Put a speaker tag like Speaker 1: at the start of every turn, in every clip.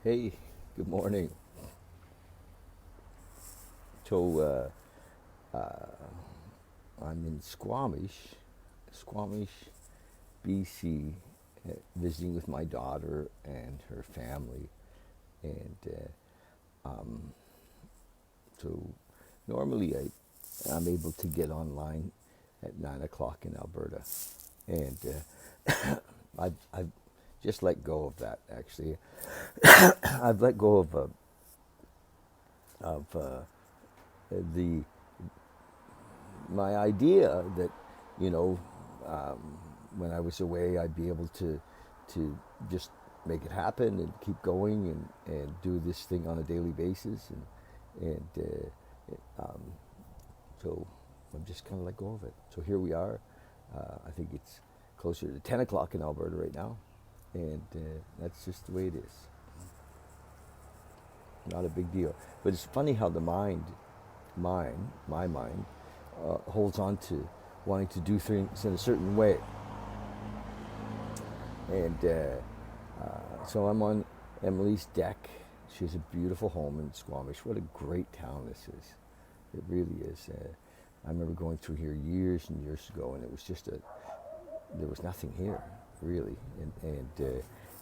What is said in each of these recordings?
Speaker 1: Hey, good morning. So I'm in Squamish, BC, visiting with my daughter and her family. And so normally I'm able to get online at 9 o'clock in Alberta. And I've just let go of that, actually. I've let go of the my idea that, you know, when I was away, I'd be able to just make it happen and keep going and do this thing on a daily basis, and so I'm just kind of let go of it. So here we are. I think it's closer to 10 o'clock in Alberta right now, and that's just the way it is. Not a big deal. But it's funny how the my mind, holds on to wanting to do things in a certain way. And so I'm on Emily's deck. She has a beautiful home in Squamish. What a great town this is. It really is. I remember going through here years and years ago, and it was just there was nothing here, really. And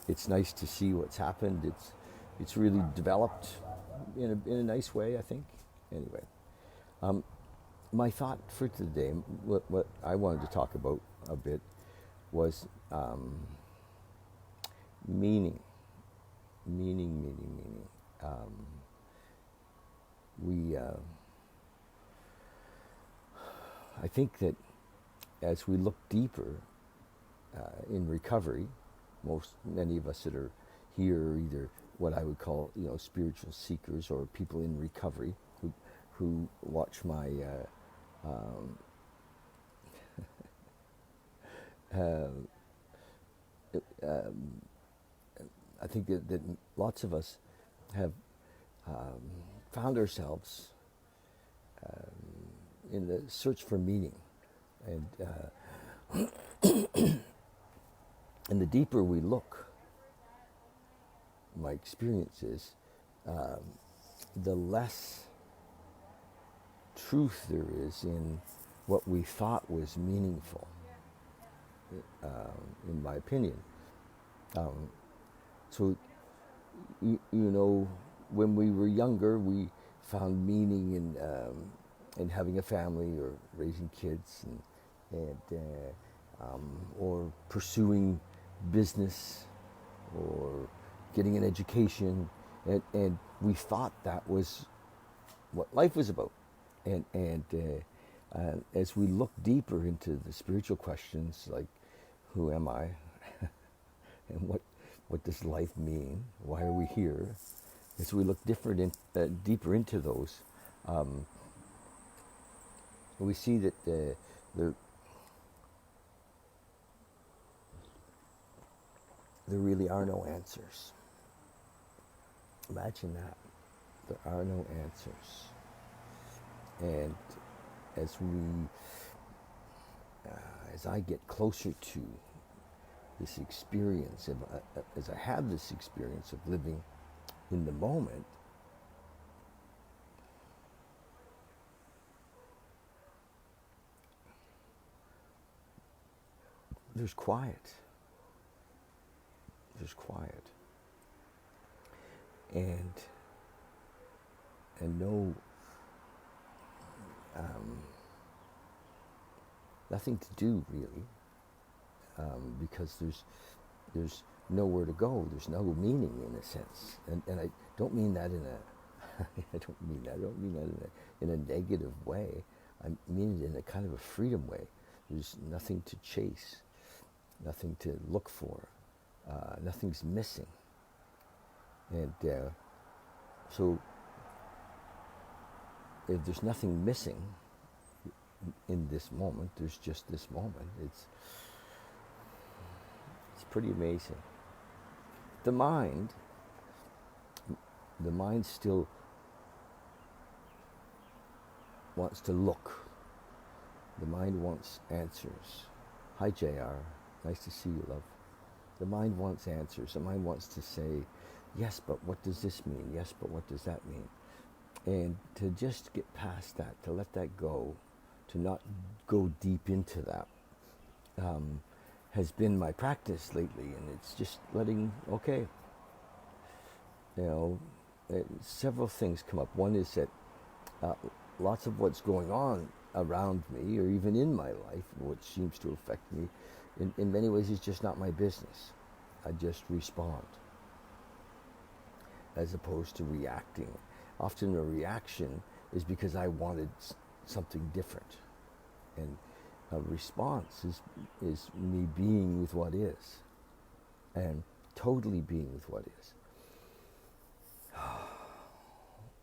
Speaker 1: it's nice to see what's happened. It's really developed in a nice way, I think. Anyway, my thought for today, what I wanted to talk about a bit, was meaning, meaning. We, I think that as we look deeper in recovery, many of us that are here are either what I would call, spiritual seekers or people in recovery who watch my um, uh, um, I think that lots of us have found ourselves in the search for meaning, and and the deeper we look, my experience is, the less truth there is in what we thought was meaningful, in my opinion. Um, so, when we were younger, we found meaning in having a family or raising kids, or pursuing business or getting an education, and we thought that was what life was about. And as we look deeper into the spiritual questions, like who am I, and what does life mean? Why are we here? As we look deeper into those, um, we see that there really are no answers. Imagine that. There are no answers. And as as I get closer to this experience, as I have this experience of living in the moment, there's quiet. There's quiet. And no, nothing to do really, because there's nowhere to go. There's no meaning in a sense, and I don't mean that in a I don't mean that in a negative way. I mean it in a kind of a freedom way. There's nothing to chase, nothing to look for, nothing's missing, and so if there's nothing missing in this moment, there's just this moment. It's pretty amazing. The mind, the mind still wants to look. The mind wants answers. Hi, JR. Nice to see you, love. The mind wants answers. The mind wants to say, Yes, but what does this mean? Yes, but what does that mean? And to just get past that, to let that go, to not go deep into that, has been my practice lately. And it's just letting, okay, you know, several things come up. One is that uh, lots of what's going on around me, or even in my life, which seems to affect me, in many ways is just not my business. I just respond as opposed to reacting. Often a reaction is because I wanted something different. And a response is me being with what is, and totally being with what is.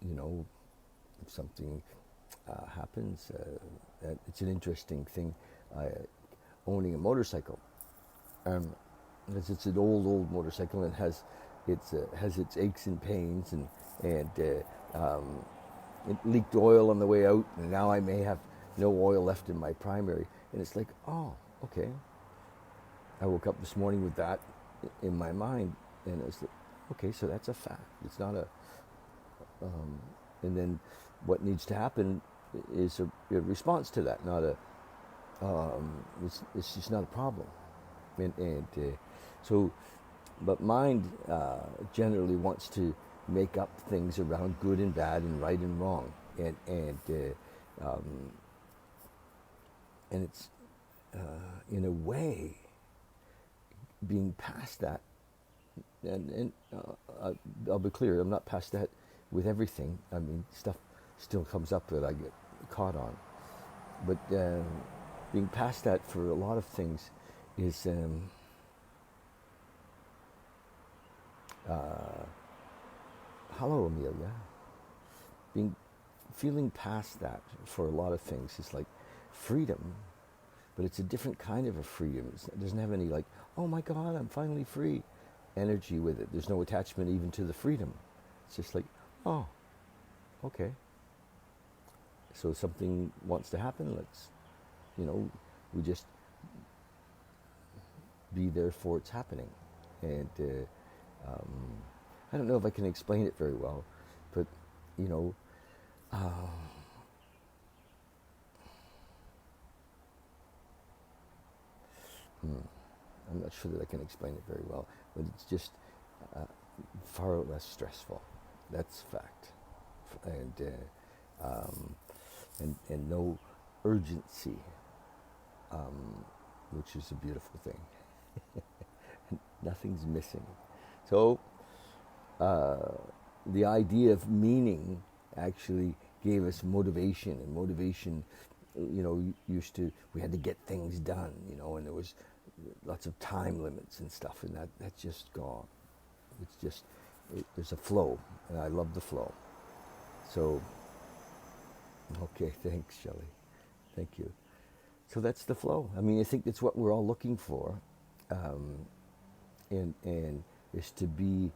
Speaker 1: You know, if something happens, it's an interesting thing. Owning a motorcycle, because it's an old motorcycle and has its aches and pains, and it leaked oil on the way out, and now I may have no oil left in my primary, and it's like, oh, okay. I woke up this morning with that in my mind, and it's like, okay, so that's a fact. It's not a and then what needs to happen is a response to that, not a it's just not a problem. And so, but mind generally wants to make up things around good and bad and right and wrong, and it's in a way being past that. And I'll be clear, I'm not past that with everything. I mean, stuff still comes up that I get caught on, but being past that for a lot of things is hello, Amelia. Feeling past that for a lot of things is like freedom, but it's a different kind of a freedom. It doesn't have any like, oh my God, I'm finally free energy with it. There's no attachment even to the freedom. It's just like, oh, okay. So something wants to happen, let's, we just be there for it's happening. And I don't know if I can explain it very well, but, I'm not sure that I can explain it very well, but it's just far less stressful. That's fact, and no urgency, which is a beautiful thing. Nothing's missing. So the idea of meaning actually gave us motivation, and motivation, we had to get things done, and there was lots of time limits and stuff, and that's just gone. It's just, there's a flow, and I love the flow. So, okay, thanks, Shelley. Thank you. So that's the flow. I mean, I think that's what we're all looking for, and is to be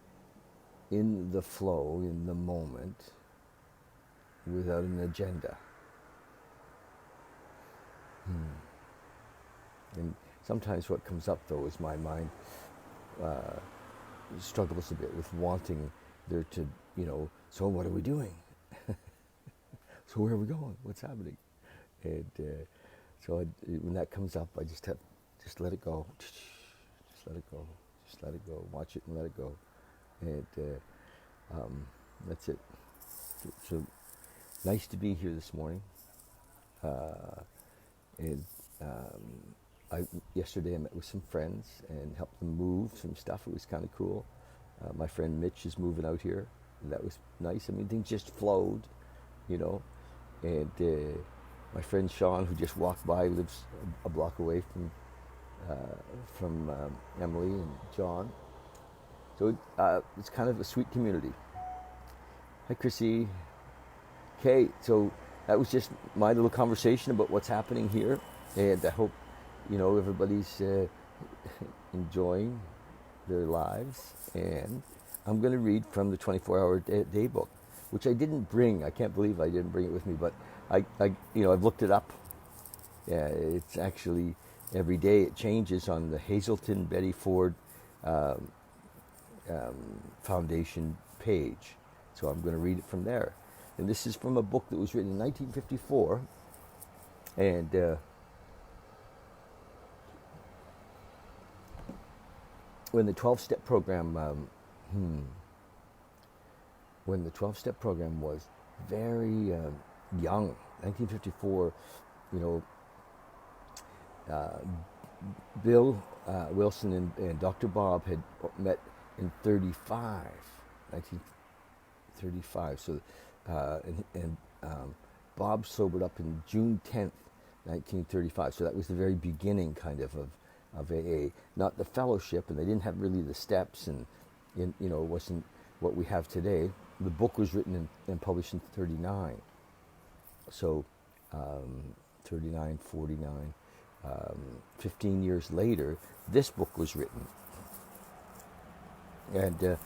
Speaker 1: in the flow, in the moment, without an agenda. And sometimes what comes up, though, is my mind struggles a bit with wanting there to, so what are we doing? So where are we going? What's happening? And so when that comes up, I just let it go. Just let it go. Just let it go. Watch it and let it go. And that's it. So nice to be here this morning. And yesterday I met with some friends and helped them move some stuff. It was kind of cool. My friend Mitch is moving out here, and that was nice. I mean, things just flowed, And my friend Sean, who just walked by, lives a block away from Emily and John. So it's kind of a sweet community. Hi, Chrissy Kate. So that was just my little conversation about what's happening here, and I hope everybody's enjoying their lives. And I'm going to read from the 24-hour day book, which I didn't bring. I can't believe I didn't bring it with me, but I've looked it up. Yeah, it's actually every day it changes on the Hazelton Betty Ford foundation page. So I'm going to read it from there. And this is from a book that was written in 1954. And when the 12-step program, when the 12-step program was very young, 1954, you know, Bill Wilson and Dr. Bob had met in 1935. So, Bob sobered up in June 10th, 1935. So that was the very beginning kind of AA. Not the fellowship, and they didn't have really the steps, and you know, it wasn't what we have today. The book was written and published in 39. So 39, 49, 15 years later, this book was written. And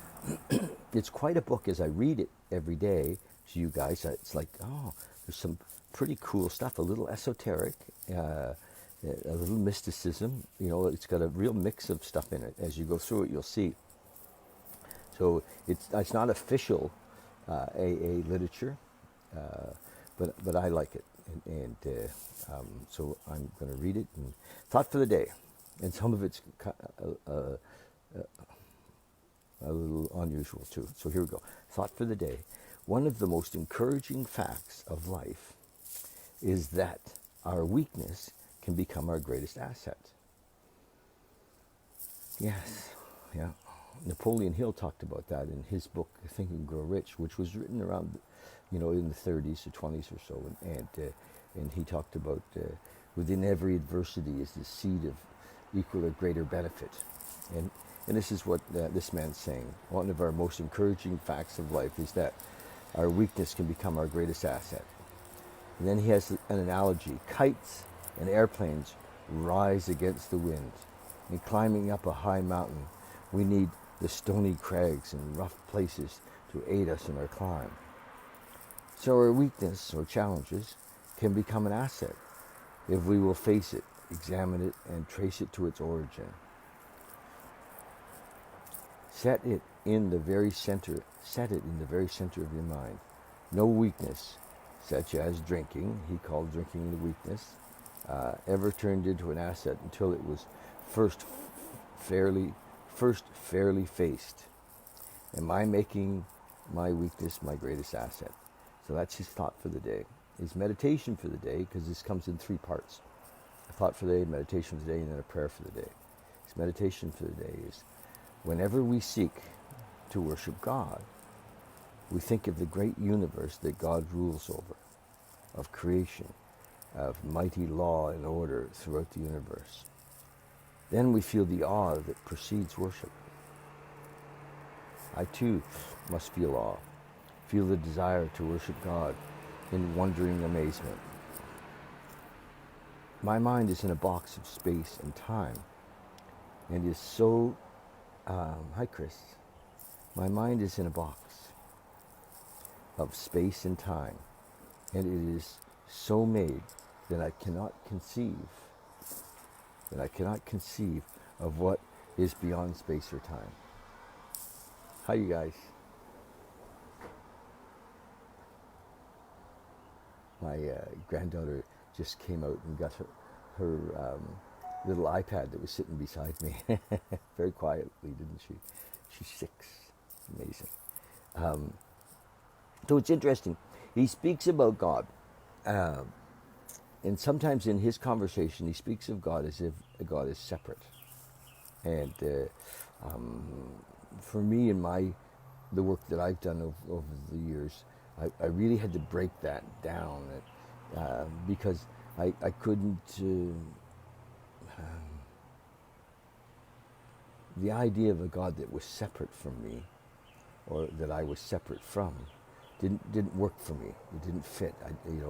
Speaker 1: it's quite a book as I read it every day to you guys. It's like, oh, there's some pretty cool stuff, a little esoteric, a little mysticism. You know, it's got a real mix of stuff in it. As you go through it, you'll see. So it's not official AA literature, but I like it. And so I'm going to read it. And thought for the day. And some of it's a little unusual too. So here we go. Thought for the day. One of the most encouraging facts of life is that our weakness can become our greatest asset. Yes, yeah. Napoleon Hill talked about that in his book, Think and Grow Rich, which was written around, you know, in the 30s or 20s or so. And he talked about within every adversity is the seed of equal or greater benefit. And this is what this man's saying. One of our most encouraging facts of life is that our weakness can become our greatest asset. And then he has an analogy. Kites and airplanes rise against the wind. In climbing up a high mountain, we need the stony crags and rough places to aid us in our climb. So our weakness or challenges can become an asset if we will face it, examine it, and trace it to its origin. Set it in the very center of your mind. No weakness, such as drinking, he called drinking the weakness, ever turned into an asset until it was first fairly faced. Am I making my weakness my greatest asset? So that's his thought for the day. His meditation for the day, because this comes in 3 parts. A thought for the day, meditation for the day, and then a prayer for the day. His meditation for the day is, whenever we seek to worship God, we think of the great universe that God rules over, of creation, of mighty law and order throughout the universe. Then we feel the awe that precedes worship. I too must feel awe, feel the desire to worship God in wondering amazement. My mind is in a box of space and time, and is so, hi Chris, my mind is in a box of space and time, and it is so made that I cannot conceive of what is beyond space or time. Hi, you guys. My granddaughter just came out and got her little iPad that was sitting beside me very quietly, didn't she? She's 6. Amazing. So it's interesting. He speaks about God. And sometimes in his conversation, he speaks of God as if God is separate. And for me, in the work that I've done over the years, I really had to break that down because I couldn't. The idea of a God that was separate from me, or that I was separate from, didn't work for me. It didn't fit. And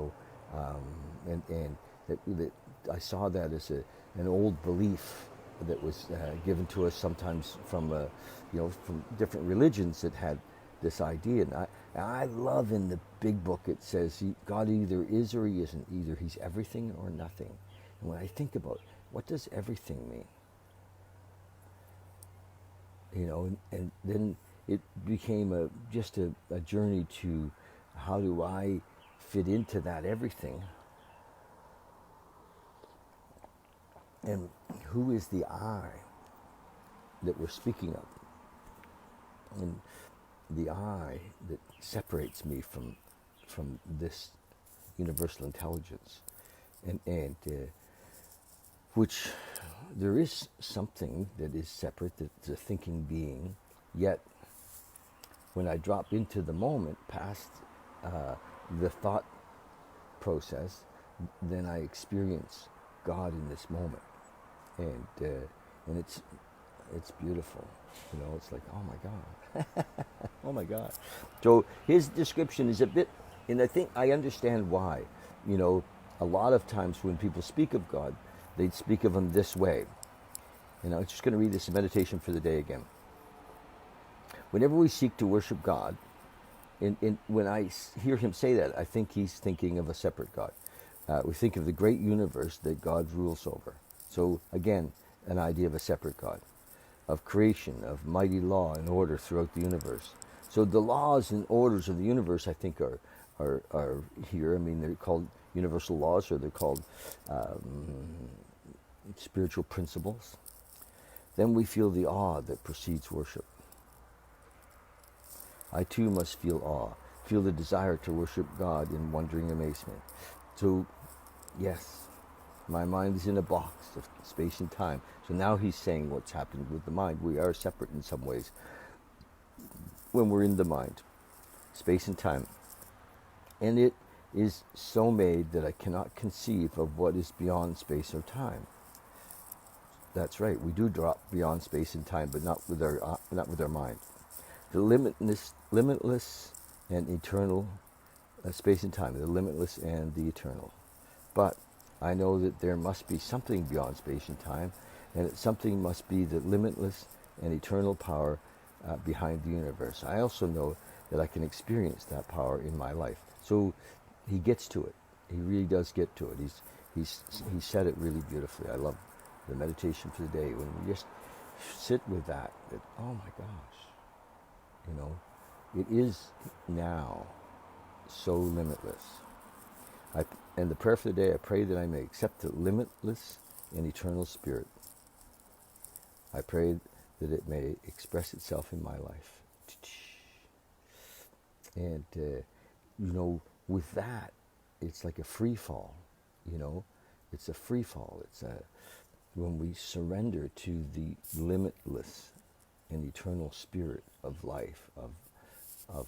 Speaker 1: that I saw that as an old belief that was given to us sometimes from from different religions that had this idea. And I love in the big book it says God either is or he isn't. Either he's everything or nothing. And when I think about what does everything mean? and then it became just a journey to how do I fit into that everything, and who is the I that we're speaking of, and the I that separates me from this universal intelligence, and which there is something that is separate, that's a thinking being, yet when I drop into the moment, past the thought process, then I experience God in this moment, and it's beautiful. It's like, oh my God, oh my God. So his description is a bit, and I think I understand why. A lot of times when people speak of God, they'd speak of him this way. I'm just going to read this meditation for the day again. Whenever we seek to worship God, when I hear him say that, I think he's thinking of a separate God. We think of the great universe that God rules over. So again, an idea of a separate God, of creation, of mighty law and order throughout the universe. So the laws and orders of the universe, I think, are here. I mean, they're called universal laws, or they're called spiritual principles. Then we feel the awe that precedes worship. I too must feel awe, feel the desire to worship God in wondering amazement. So, yes, my mind is in a box of space and time. So now he's saying what's happened with the mind. We are separate in some ways when we're in the mind, space and time. And it is so made that I cannot conceive of what is beyond space or time. That's right, we do drop beyond space and time, but not with our mind. The limitless and eternal space and time, the limitless and the eternal. But I know that there must be something beyond space and time, and that something must be the limitless and eternal power behind the universe. I also know that I can experience that power in my life. So he gets to it. He really does get to it. He said it really beautifully. I love the meditation for the day when we just sit with that. Oh my gosh, it is now so limitless. And the prayer for the day, I pray that I may accept the limitless and eternal spirit. I pray that it may express itself in my life. And, with that, it's like a free fall, It's a free fall. When we surrender to the limitless and eternal spirit of life, of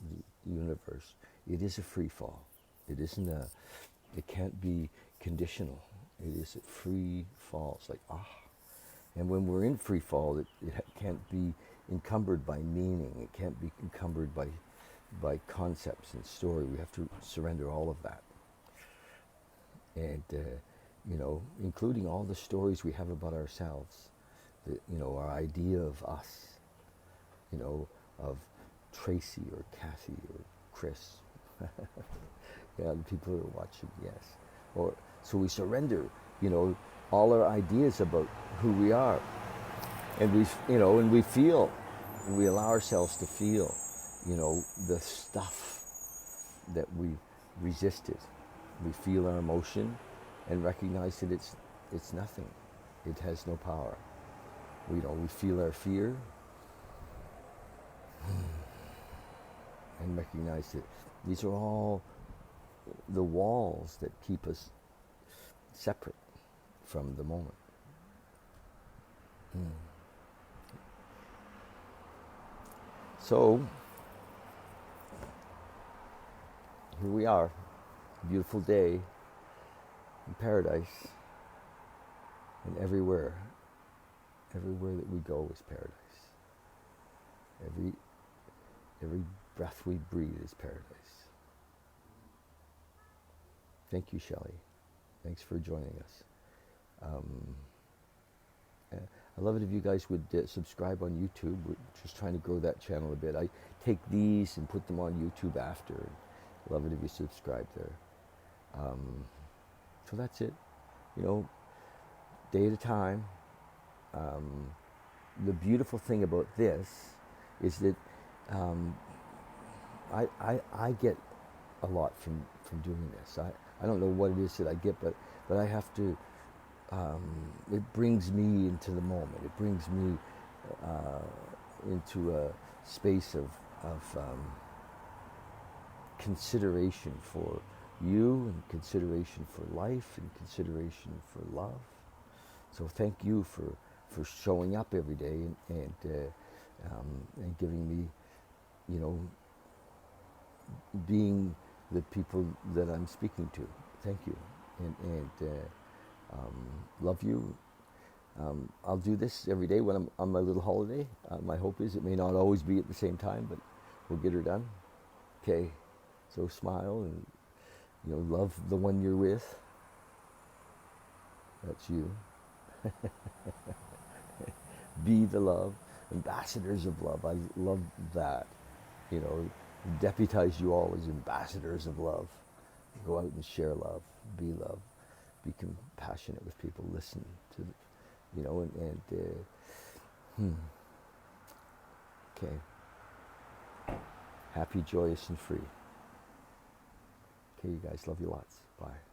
Speaker 1: the universe, it is a free fall. It can't be conditional. It is a free fall. It's like, And when we're in free fall, it can't be encumbered by meaning. It can't be encumbered by concepts and story. We have to surrender all of that. And, including all the stories we have about ourselves, our idea of us, of Tracy or Kathy or Chris. Yeah, the people who are watching, yes. So we surrender, all our ideas about who we are. And we allow ourselves to feel, the stuff that we resisted. We feel our emotion and recognize that it's nothing. It has no power. We feel our fear and recognize that these are all the walls that keep us separate from the moment. So, here we are, a beautiful day in paradise, and everywhere that we go is paradise. Every breath we breathe is paradise. Thank you, Shelley. Thanks for joining us. I love it if you guys would subscribe on YouTube. We're just trying to grow that channel a bit. I take these and put them on YouTube after. I love it if you subscribe there. So that's it. Day at a time. the beautiful thing about this is that um, I get a lot from doing this. I don't know what it is that I get, but I have to, it brings me into the moment. It brings me into a space of consideration for you, and consideration for life, and consideration for love. So thank you for showing up every day and giving me, you know, being the people that I'm speaking to. Thank you, and love you. I'll do this every day when I'm on my little holiday. My hope is it may not always be at the same time, but we'll get her done. Okay, so smile and, you know, love the one you're with. That's you. Be the love, ambassadors of love. I love that. You know, deputize you all as ambassadors of love. Go out and share love, be love, be compassionate with people, listen to, you know, okay. Happy, joyous, and free. Okay, you guys, love you lots. Bye.